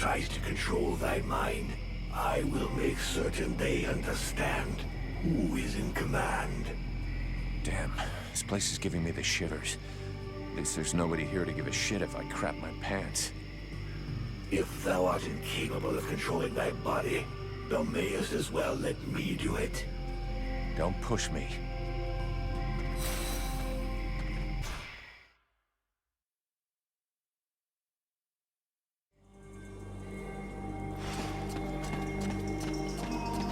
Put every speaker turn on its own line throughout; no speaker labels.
tries to control thy mind, I will make certain they understand who is in command.
Damn, this place is giving me the shivers. At least there's nobody here to give a shit if I crap my pants.
If thou art incapable of controlling thy body, thou mayest as well let me do it.
Don't push me.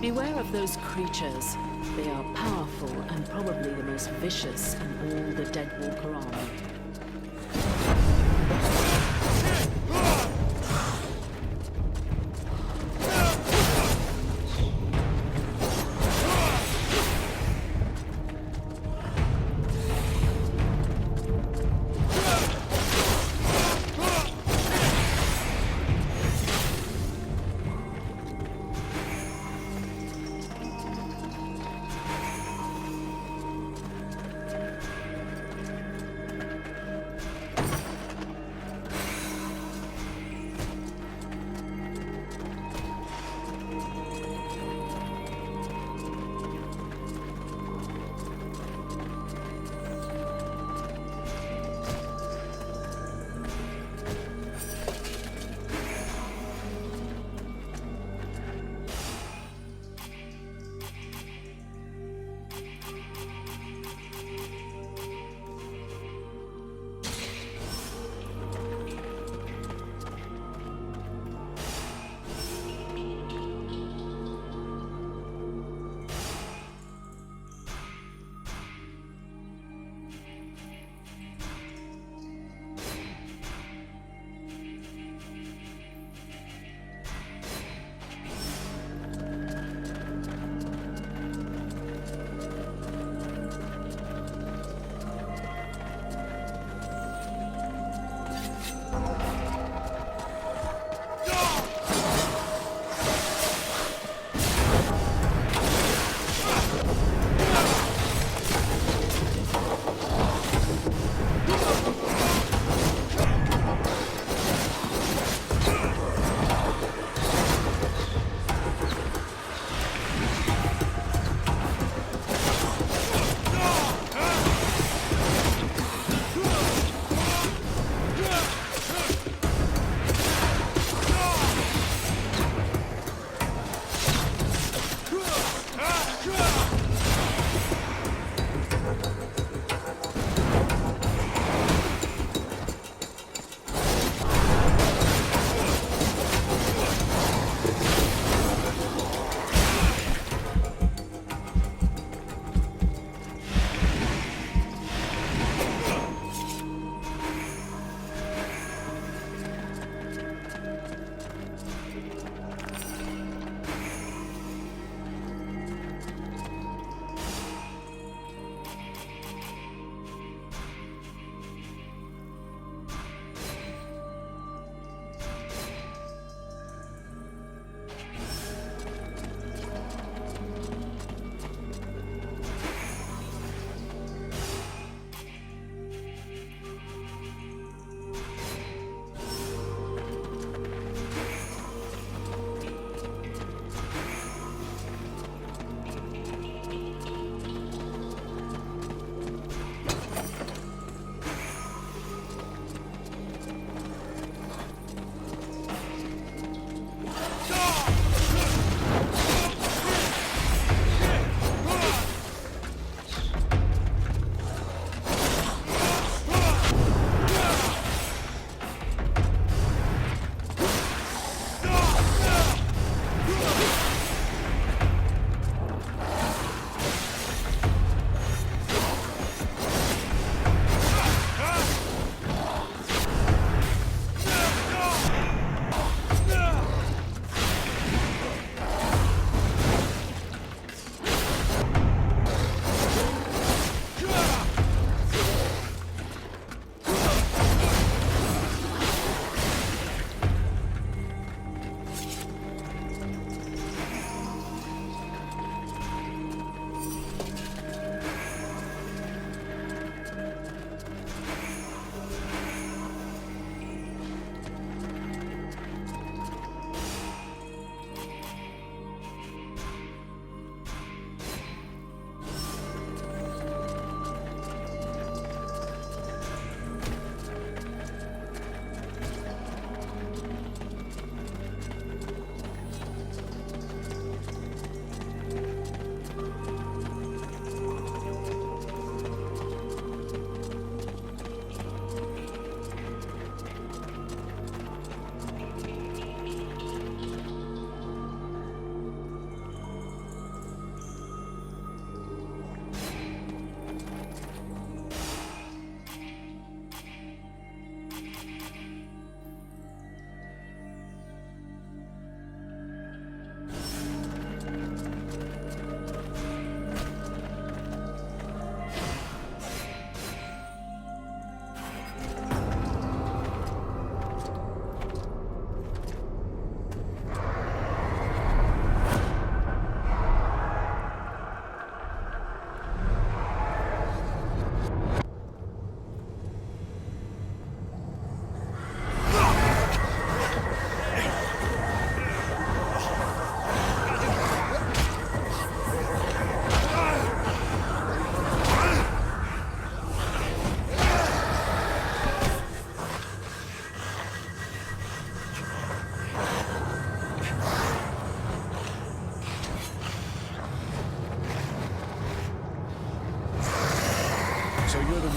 Beware of those creatures. They are powerful and probably the most vicious in all the Deadwalker army.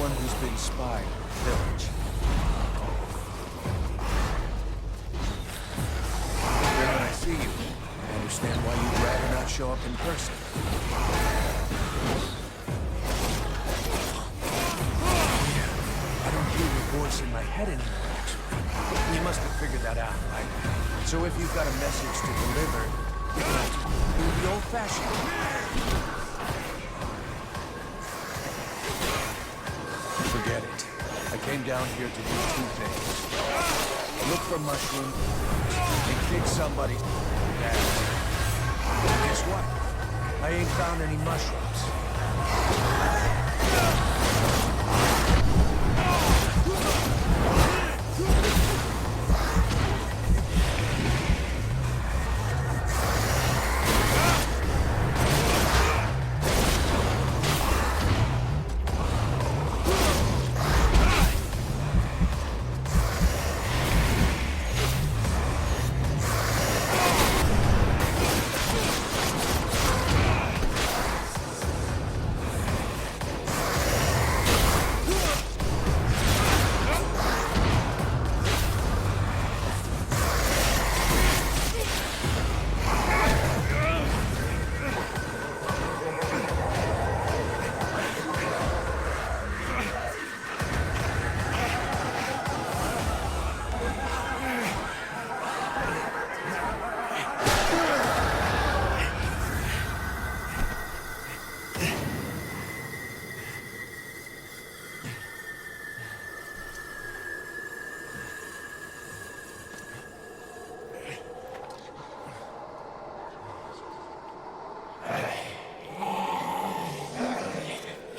anyone who's been spied in the village. Then when I see you, I understand why you'd rather not show up in person. I don't hear your voice in my head anymore, actually. You must have figured that out, right? So if you've got a message to deliver, you're gonna have to do the old-fashioned way. Forget it. I came down here to do two things. Look for mushrooms and kick somebody's ass. Guess what? I ain't found any mushrooms.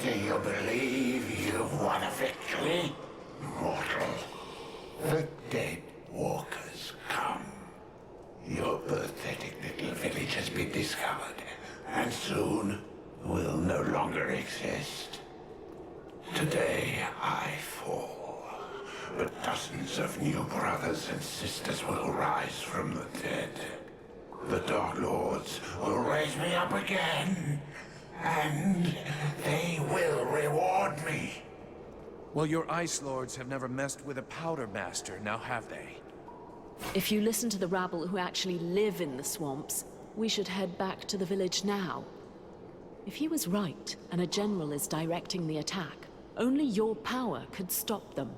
Do you believe you've won a victory, mortal? The dead walkers come. Your pathetic little village has been discovered, and soon will no longer exist. Today I fall, but dozens of new brothers and sisters will rise from the dead. The Dark Lords will raise me up again, and they will reward me.
Well, your Ice Lords have never messed with a Powder Master, now have they?
If you listen to the rabble who actually live in the swamps, we should head back to the village now. If he was right, and a general is directing the attack, only your power could stop them.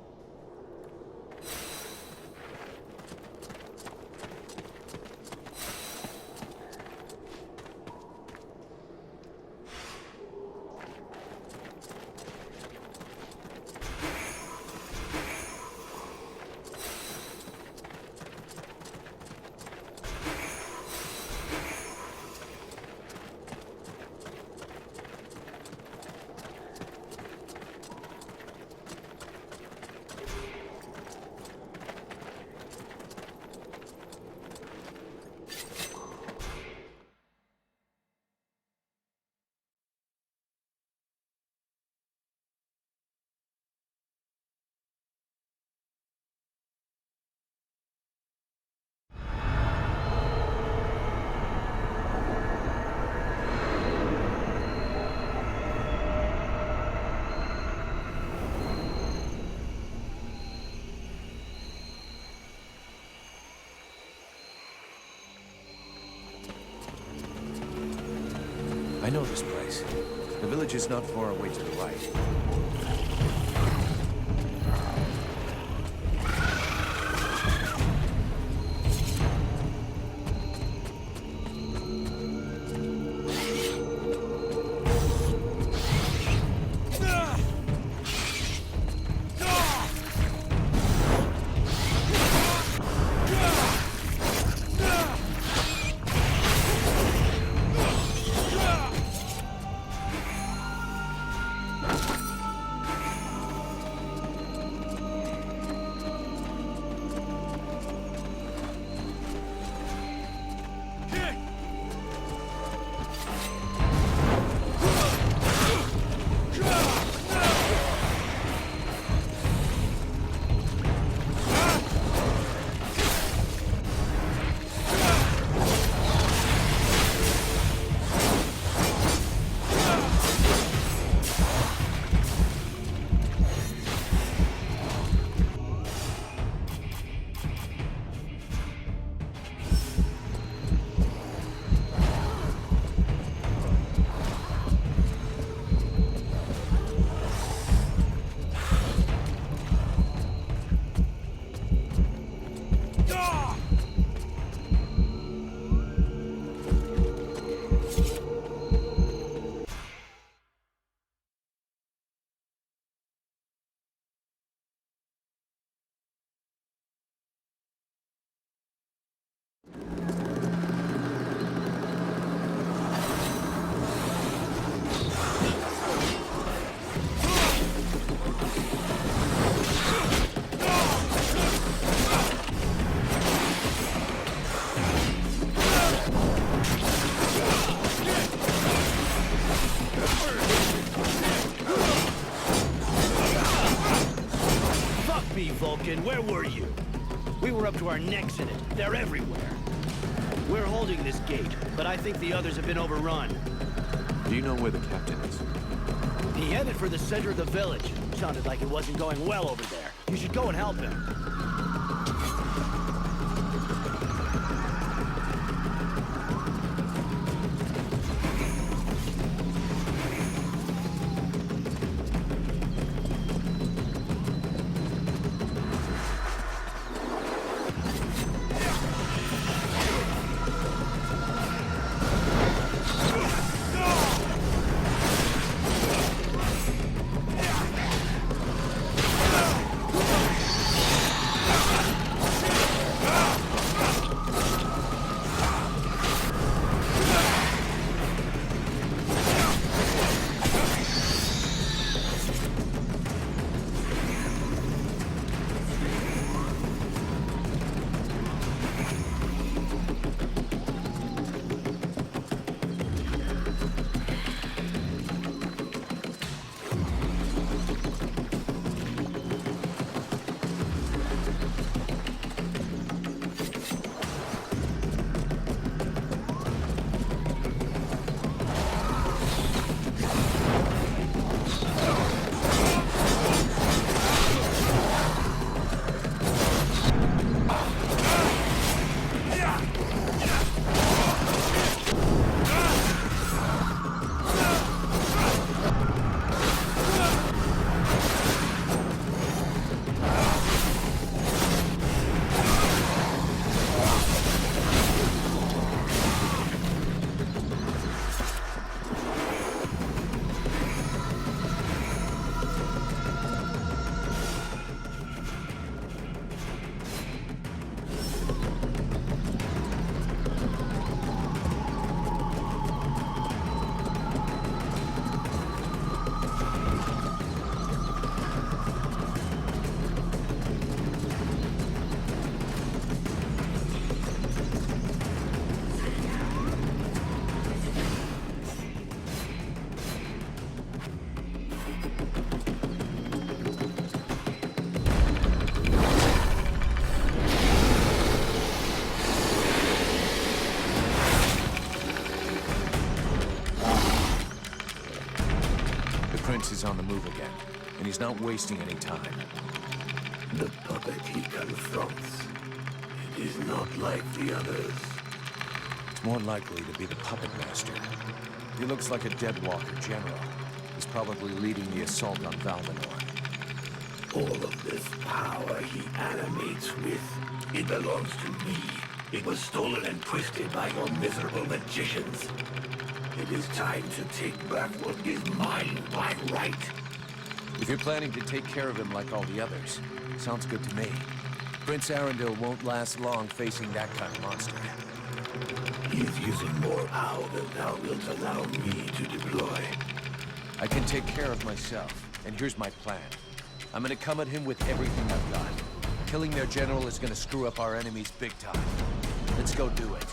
I know this place. The village is not far away to the right.
where were you? We were up to our necks in it. They're everywhere. We're holding this gate, but I think the others have been overrun.
Do you know where the captain is?
He headed for the center of the village. Sounded like it wasn't going well over there. You should go and help him.
Prince is on the move again, and he's not wasting any time.
The puppet he confronts, it is not like the others.
It's more likely to be the puppet master. He looks like a Dead Walker general. He's probably leading the assault on Valvanor.
All of this power he animates with, it belongs to me. It was stolen and twisted by your miserable magicians. It is time to take back what is mine by right.
If you're planning to take care of him like all the others, sounds good to me. Prince Arundel won't last long facing that kind of monster.
He is using more power than thou wilt allow me to deploy.
I can take care of myself, and here's my plan. I'm gonna come at him with everything I've got. Killing their general is gonna screw up our enemies big time. Let's go do it.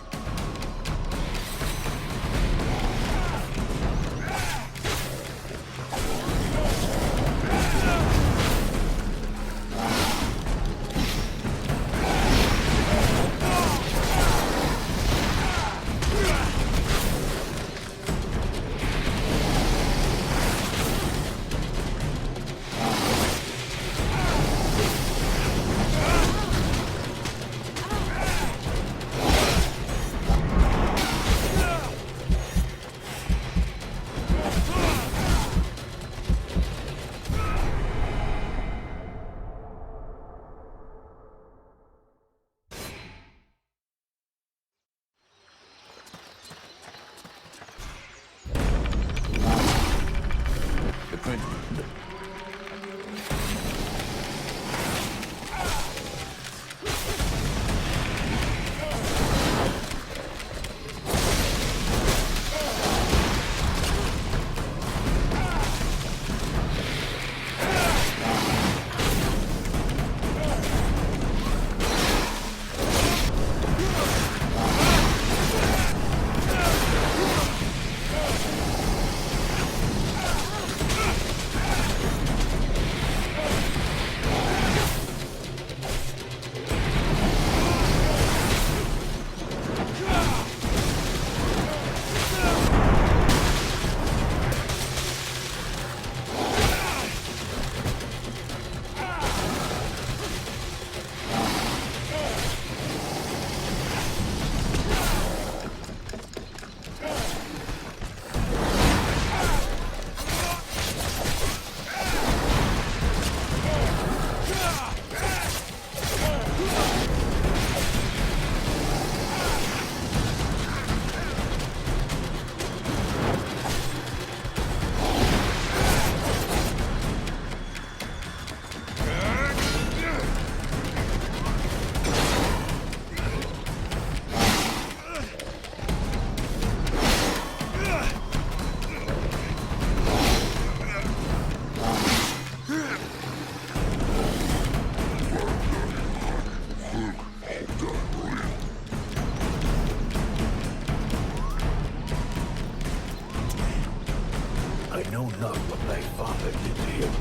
I know not what thy father did to him,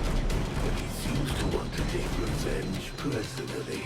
but he seems to want to take revenge personally.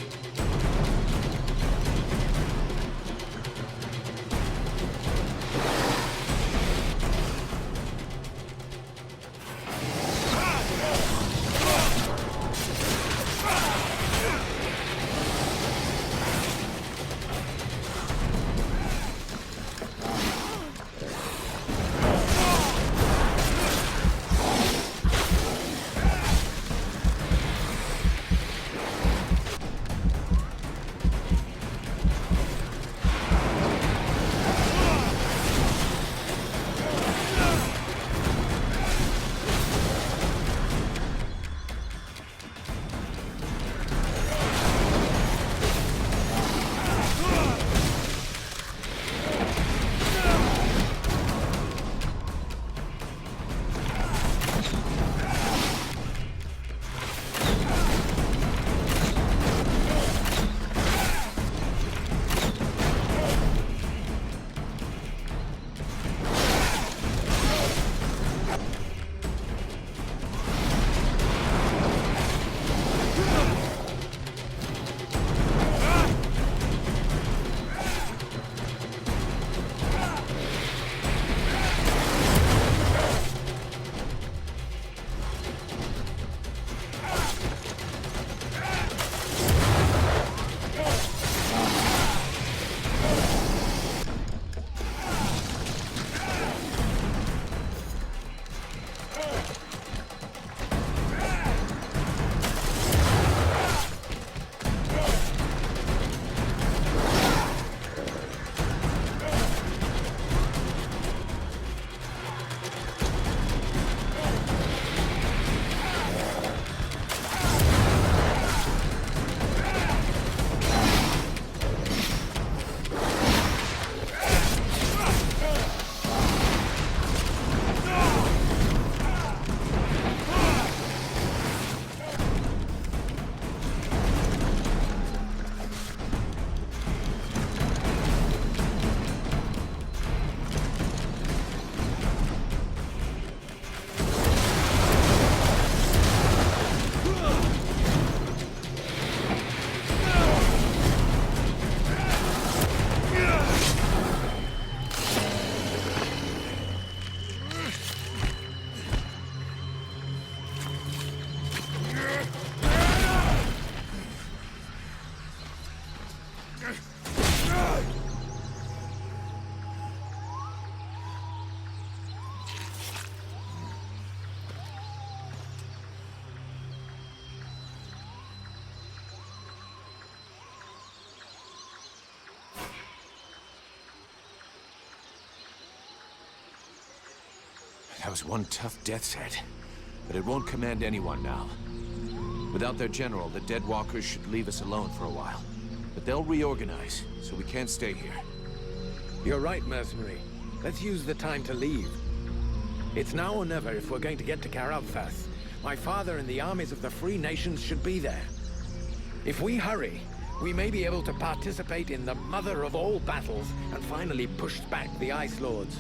That was one tough death's head, but it won't command anyone now. Without their general, the dead walkers should leave us alone for a while. But they'll reorganize, so we can't stay here.
You're right, mercenary. Let's use the time to leave. It's now or never if we're going to get to Karabthas. My father and the armies of the Free Nations should be there. If we hurry, we may be able to participate in the mother of all battles and finally push back the Ice Lords.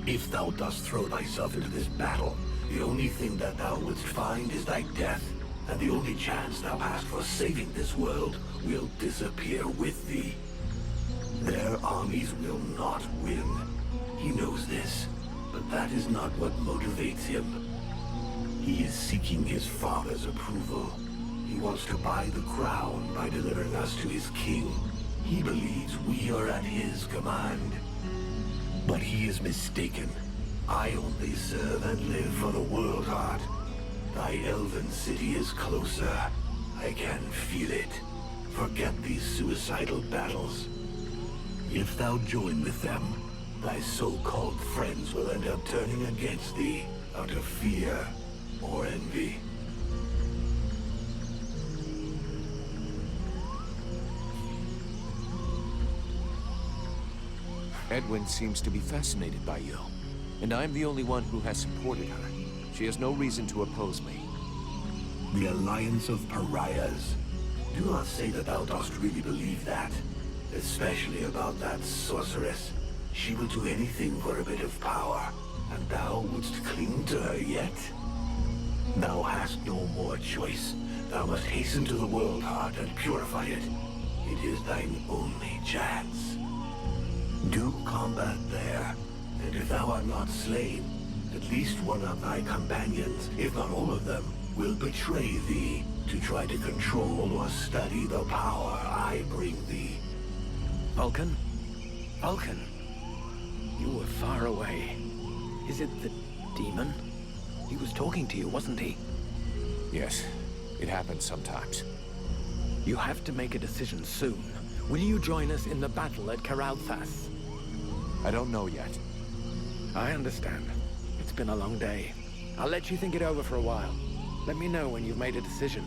If thou dost throw thyself into this battle, the only thing that thou wouldst find is thy death, and the only chance thou hast for saving this world will disappear with thee. Their armies will not win. He knows this, but that is not what motivates him. He is seeking his father's approval. He wants to buy the crown by delivering us to his king. He believes we are at his command. But he is mistaken. I only serve and live for the world heart. Thy elven city is closer. I can feel it. Forget these suicidal battles. If thou join with them, thy so-called friends will end up turning against thee out of fear or envy.
Edwin seems to be fascinated by you, and I'm the only one who has supported her. She has no reason to oppose me.
The alliance of pariahs. Do not say that thou dost really believe that. Especially about that sorceress. She will do anything for a bit of power. And thou wouldst cling to her yet? Thou hast no more choice. Thou must hasten to the world heart and purify it. It is thine only chance. Do combat there, and if thou art not slain, at least one of thy companions, if not all of them, will betray thee to try to control or study the power I bring thee.
Vulcan? Vulcan? You were far away. Is it the demon? He was talking to you, wasn't he?
Yes, it happens sometimes.
You have to make a decision soon. Will you join us in the battle at Karalthas?
I don't know yet.
I understand. It's been a long day. I'll let you think it over for a while. Let me know when you've made a decision.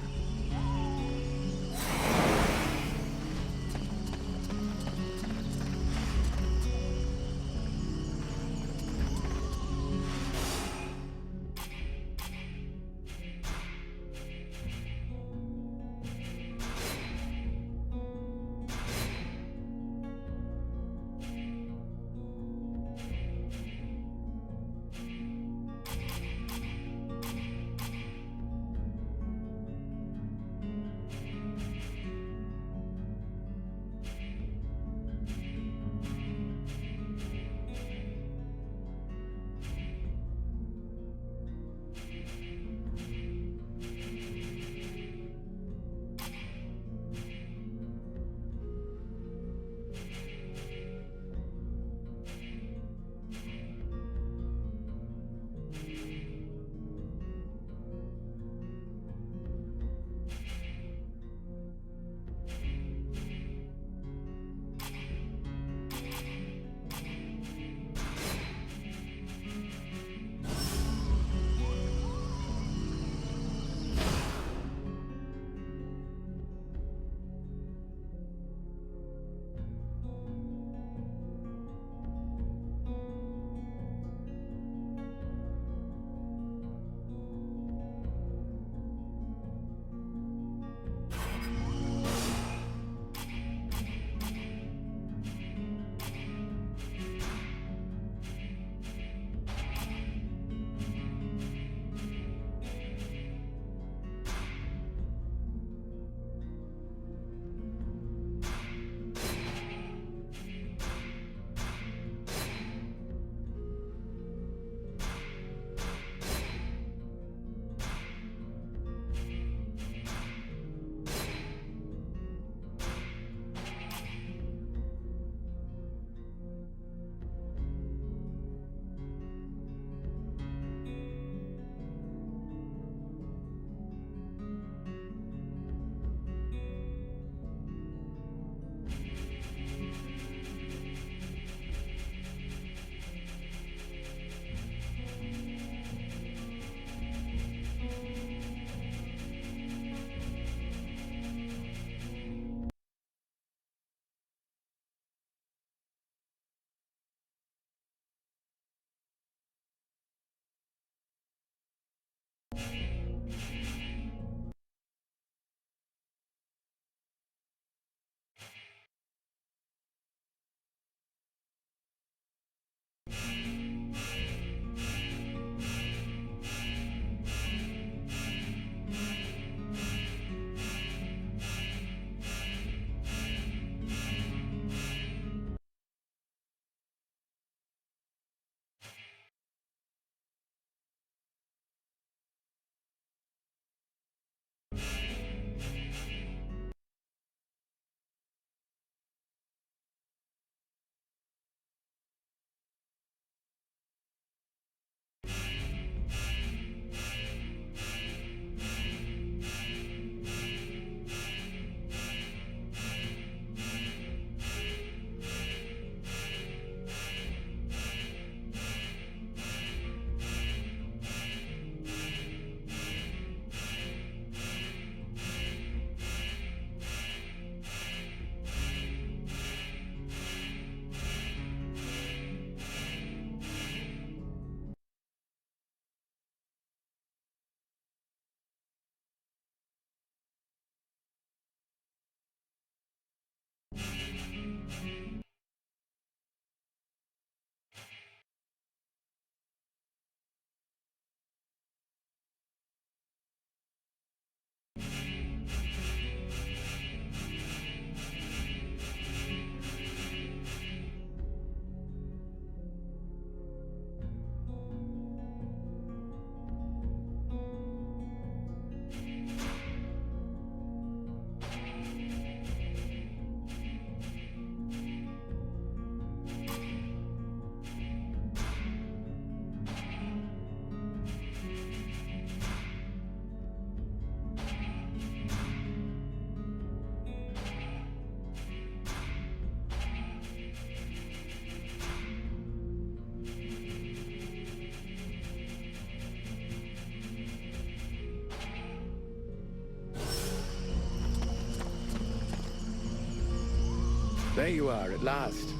There you are, at last.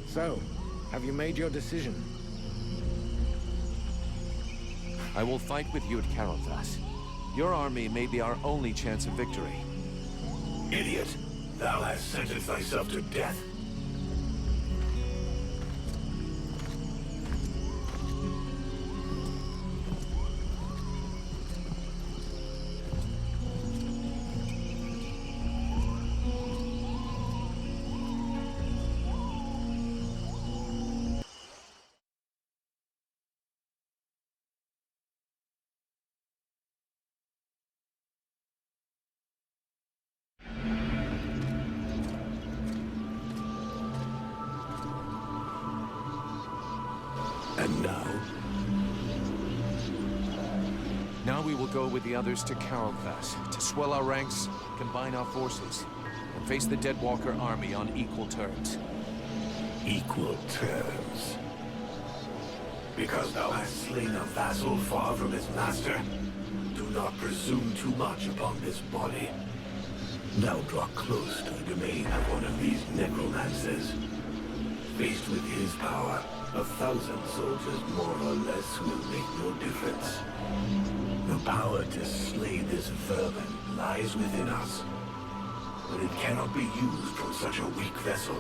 So, have you made your decision?
I will fight with you at Carolthas. Your army may be our only chance of victory.
Idiot! Thou hast sentenced thyself to death. And now?
Now we will go with the others to Carolthas, to swell our ranks, combine our forces, and face the Deadwalker army on equal terms.
Equal terms. Because thou hast slain a vassal far from his master, do not presume too much upon this body. Now draw close to the domain of one of these necromancers. Faced with his power, 1,000 soldiers more or less will make no difference. The power to slay this vermin lies within us. But it cannot be used from such a weak vessel,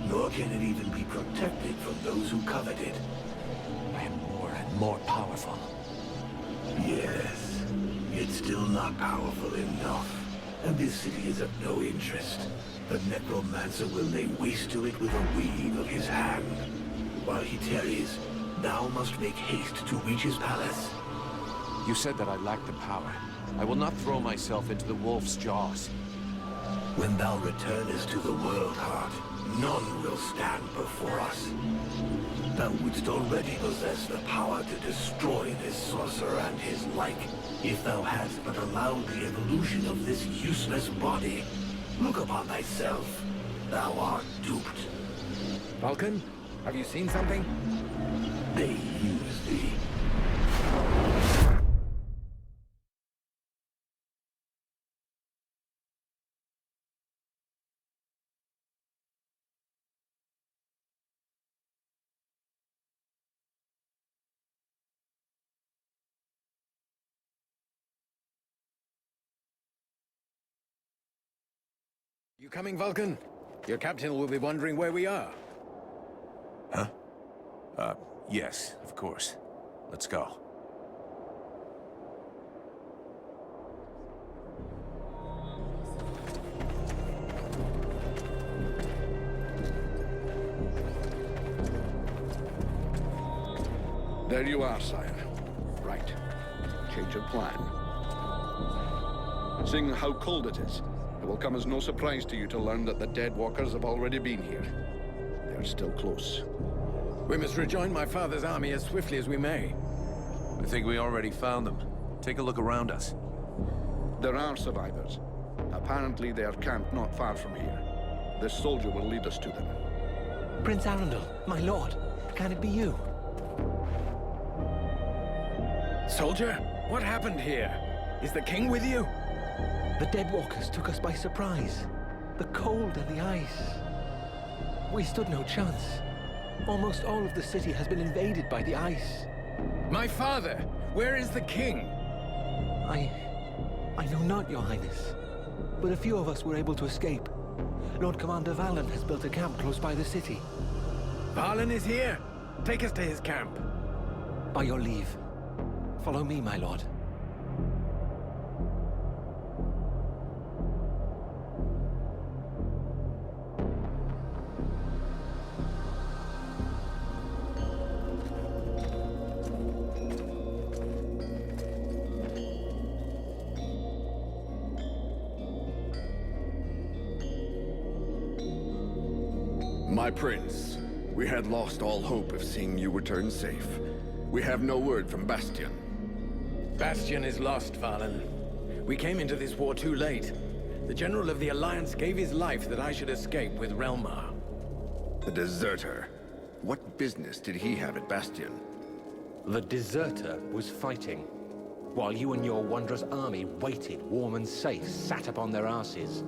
nor can it even be protected from those who covet it.
I am more and more powerful.
Yes, it's still not powerful enough, and this city is of no interest. The necromancer will lay waste to it with a wave of his hand. While he tarries, thou must make haste to reach his palace.
You said that I lack the power. I will not throw myself into the wolf's jaws.
When thou returnest to the world heart, none will stand before us. Thou wouldst already possess the power to destroy this sorcerer and his like, if thou hadst but allowed the evolution of this useless body. Look upon thyself. Thou art duped.
Vulcan, have you seen something?
They use thee.
You coming, Vulcan? Your captain will be wondering where we are.
Huh? Yes, of course. Let's go.
There you are, sire. Right. Change of plan. Seeing how cold it is, it will come as no surprise to you to learn that the Deadwalkers have already been here. They are still close.
We must rejoin my father's army as swiftly as we may.
I think we already found them. Take a look around us.
There are survivors. Apparently they are camped not far from here. This soldier will lead us to them.
Prince Arundel, my lord, can it be you?
Soldier, what happened here? Is the king with you?
The Deadwalkers took us by surprise. The cold and the ice. We stood no chance. Almost all of the city has been invaded by the ice.
My father! Where is the king?
I know not, your highness. But a few of us were able to escape. Lord Commander Valen has built a camp close by the city.
Valen is here! Take us to his camp.
By your leave. Follow me, my lord.
My prince, we had lost all hope of seeing you return safe. We have no word from Bastion.
Bastion is lost, Valen. We came into this war too late. The General of the Alliance gave his life that I should escape with Relmar.
The deserter. What business did he have at Bastion?
The deserter was fighting, while you and your wondrous army waited, warm and safe, sat upon their asses.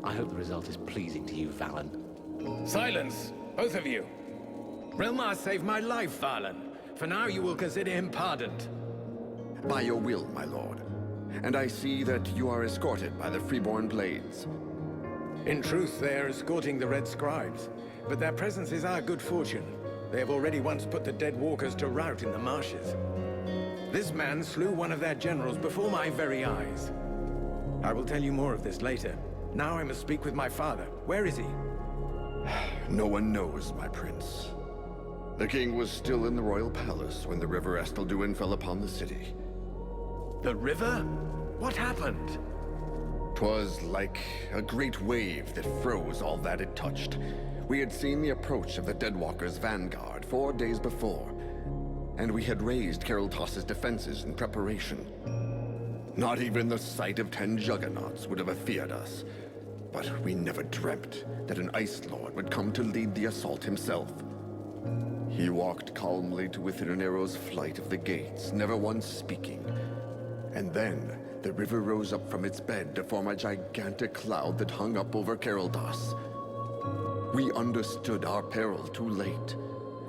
I hope the result is pleasing to you, Valen.
Silence, both of you. Relmar saved my life, Varlan. For now, you will consider him pardoned.
By your will, my lord. And I see that you are escorted by the freeborn blades.
In truth, they are escorting the Red Scribes, but their presence is our good fortune. They have already once put the dead walkers to rout in the marshes. This man slew one of their generals before my very eyes. I will tell you more of this later. Now I must speak with my father. Where is he?
No one knows, my prince. The king was still in the royal palace when the river Estelduin fell upon the city.
The river? What happened?
'Twas like a great wave that froze all that it touched. We had seen the approach of the Deadwalkers' vanguard 4 days before, and we had raised Kariltos' defenses in preparation. Not even the sight of 10 juggernauts would have feared us. But we never dreamt that an Ice Lord would come to lead the assault himself. He walked calmly to within an arrow's flight of the gates, never once speaking. And then, the river rose up from its bed to form a gigantic cloud that hung up over Kariltos. We understood our peril too late.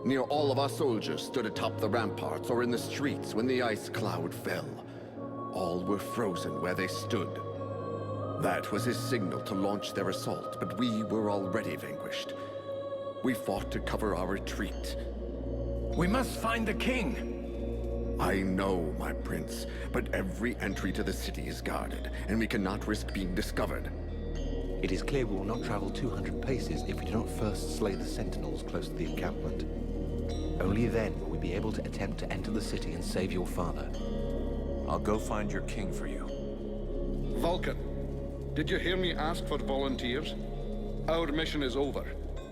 Near all of our soldiers stood atop the ramparts or in the streets when the ice cloud fell. All were frozen where they stood. That was his signal to launch their assault, but we were already vanquished. We fought to cover our retreat.
We must find the king!
I know, my prince, but every entry to the city is guarded, and we cannot risk being discovered.
It is clear we will not travel 200 paces if we do not first slay the sentinels close to the encampment. Only then will we be able to attempt to enter the city and save your father.
I'll go find your king for you.
Vulcan, did you hear me ask for volunteers? Our mission is over.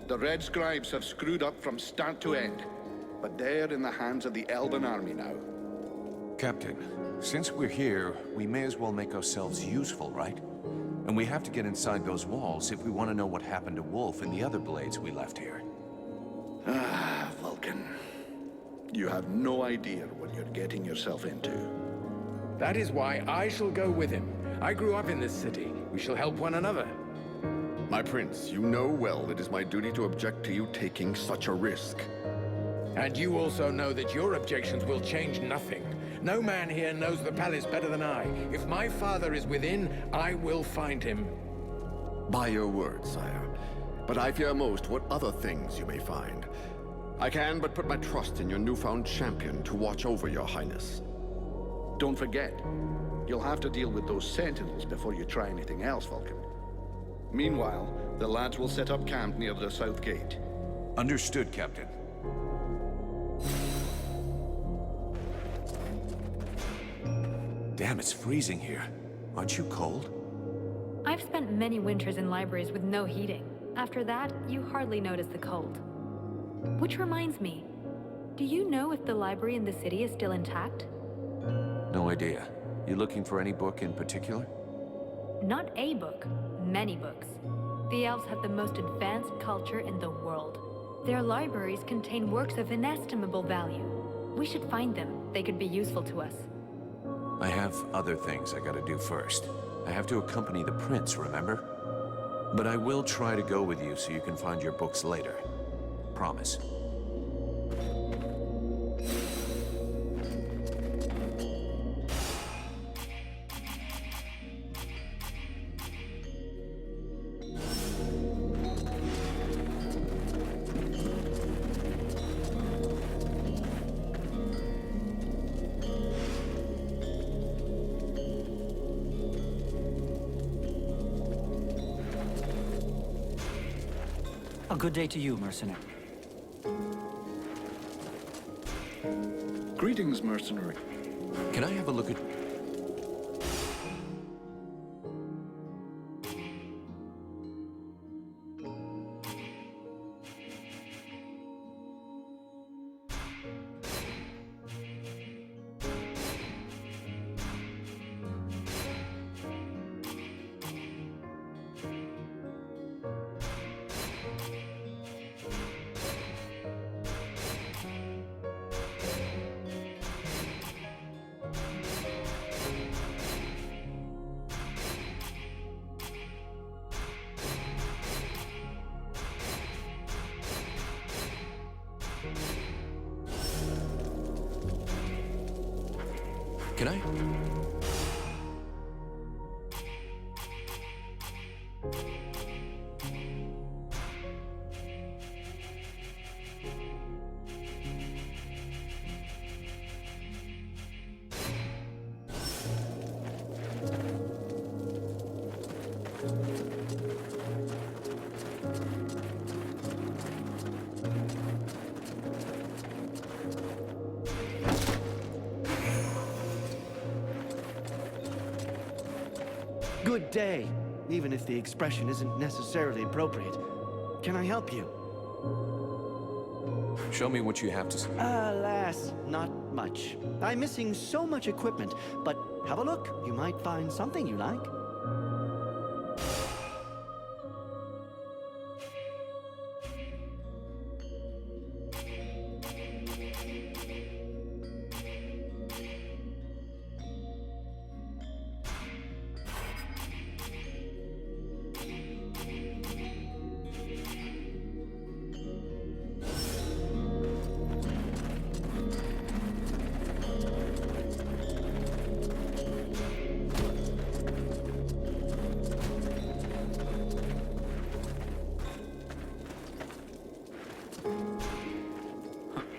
The Red Scribes have screwed up from start to end. But they're in the hands of the Elven army now.
Captain, since we're here, we may as well make ourselves useful, right? And we have to get inside those walls if we want to know what happened to Wolf and the other blades we left here.
Ah, Vulcan. You have no idea what you're getting yourself into.
That is why I shall go with him. I grew up in this city. We shall help one another.
My prince, you know well it is my duty to object to you taking such a risk.
And you also know that your objections will change nothing. No man here knows the palace better than I. If my father is within, I will find him.
By your word, sire. But I fear most what other things you may find. I can but put my trust in your newfound champion to watch over your highness.
Don't forget, you'll have to deal with those sentinels before you try anything else, Vulcan. Meanwhile, the lads will set up camp near the south gate.
Understood, Captain. Damn, it's freezing here. Aren't you cold?
I've spent many winters in libraries with no heating. After that, you hardly notice the cold. Which reminds me, do you know if the library in the city is still intact?
No idea. You looking for any book in particular?
Not a book, many books. The elves have the most advanced culture in the world. Their libraries contain works of inestimable value. We should find them. They could be useful to us.
I have other things I gotta do first. I have to accompany the prince, remember? But I will try to go with you so you can find your books later. Promise.
A good day to you, mercenary.
Greetings, mercenary.
Can I have a look at...
Can I?
Good day, even if the expression isn't necessarily appropriate. Can I help you?
Show me what you have to say.
Alas, not much. I'm missing so much equipment, but have a look. You might find something you like.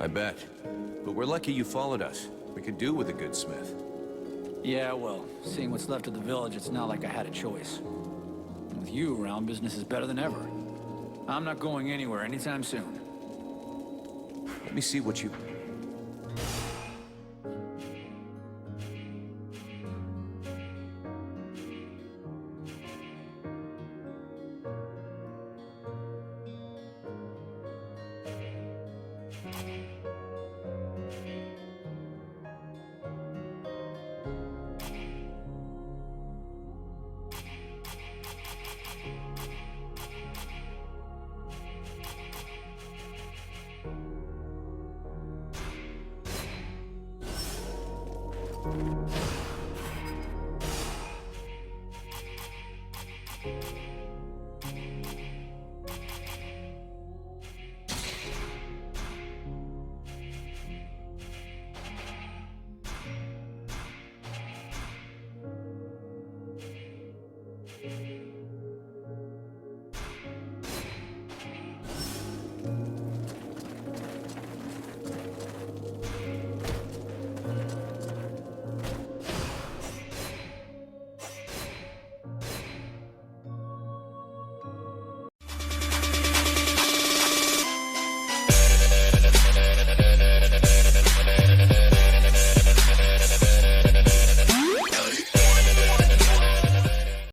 I bet. But we're lucky you followed us. We could do with a good smith.
Yeah, well, seeing what's left of the village, it's not like I had a choice. With you around, business is better than ever. I'm not going anywhere anytime soon.
Let me see what you...